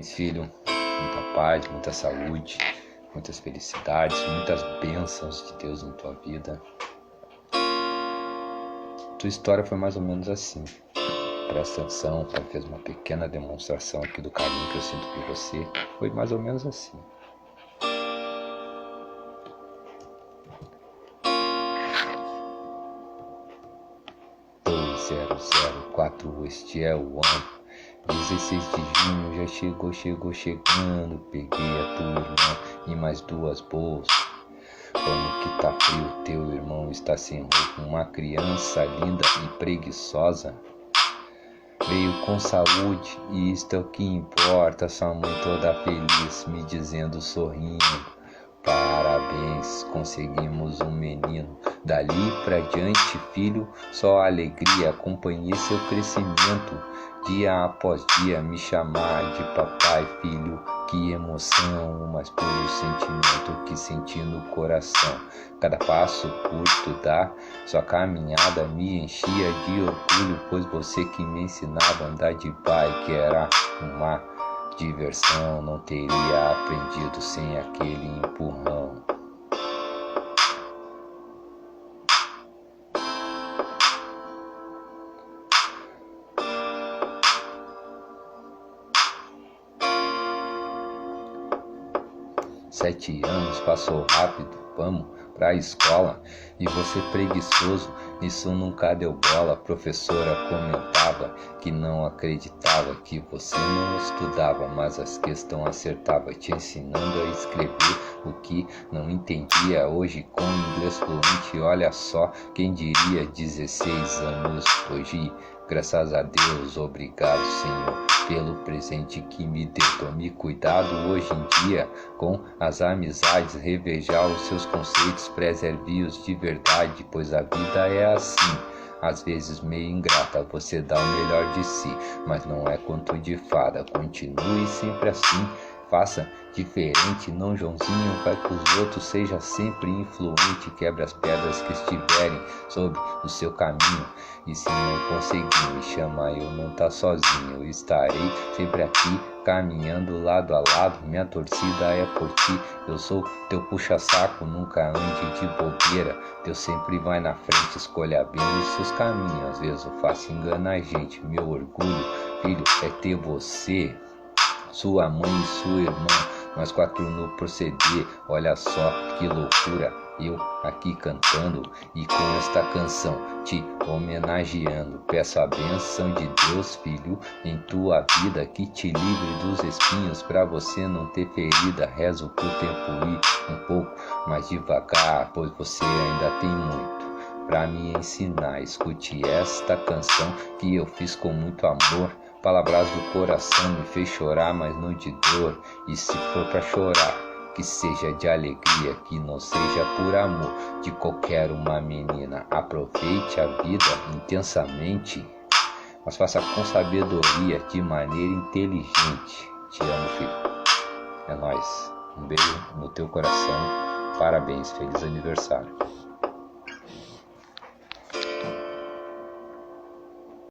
Filho, muita paz, muita saúde, muitas felicidades, muitas bênçãos de Deus na tua vida. Tua história foi mais ou menos assim. Presta atenção, pai fez uma pequena demonstração aqui do carinho que eu sinto por você. Foi mais ou menos assim. Este é o ano 16 de junho, já chegando. Peguei a tua irmã e mais duas bolsas. Como que tá frio, teu irmão está sem roupa. Uma criança linda e preguiçosa veio com saúde e isto é o que importa. Sua mãe toda feliz me dizendo sorrindo: parabéns, conseguimos um menino. Dali pra diante, filho, só alegria. Acompanhei seu crescimento, dia após dia, me chamar de papai. Filho, que emoção, o mais puro sentimento que senti no coração. Cada passo curto da sua caminhada me enchia de orgulho, pois você que me ensinava a andar de bike era uma diversão. Não teria aprendido sem aquele empurrão. Sete anos passou rápido, vamos pra escola. E você preguiçoso, isso nunca deu bola. A professora comentava que não acreditava que você não estudava, mas as questões acertava, te ensinando a escrever o que não entendia. Hoje com inglês fluente, olha só, quem diria, 16 anos hoje. Graças a Deus, obrigado Senhor pelo presente que me deu. Tome cuidado hoje em dia com as amizades, reveja os seus conceitos, preserve-os de verdade, pois a vida é assim, às vezes meio ingrata. Você dá o melhor de si, mas não é conto de fada. Continue sempre assim, faça diferente, não Joãozinho, vai com os outros, seja sempre influente, quebre as pedras que estiverem sobre o seu caminho. E se não conseguir, me chama, eu não tá sozinho, eu estarei sempre aqui, caminhando lado a lado, minha torcida é por ti. Eu sou teu puxa-saco, nunca ande de bobeira, Deus sempre vai na frente, escolha bem os seus caminhos. Às vezes eu faço engano a gente, meu orgulho, filho, é ter você, sua mãe e sua irmã, nós quatro no proceder. Olha só que loucura, eu aqui cantando e com esta canção te homenageando. Peço a benção de Deus, filho, em tua vida, que te livre dos espinhos, pra você não ter ferida. Rezo pro tempo ir um pouco mais devagar, pois você ainda tem muito pra me ensinar. Escute esta canção que eu fiz com muito amor. Palavras do coração me fez chorar, mas não de dor. E se for pra chorar, que seja de alegria, que não seja por amor de qualquer uma menina. Aproveite a vida intensamente, mas faça com sabedoria, de maneira inteligente. Te amo, filho. É nóis. Um beijo no teu coração. Parabéns, feliz aniversário.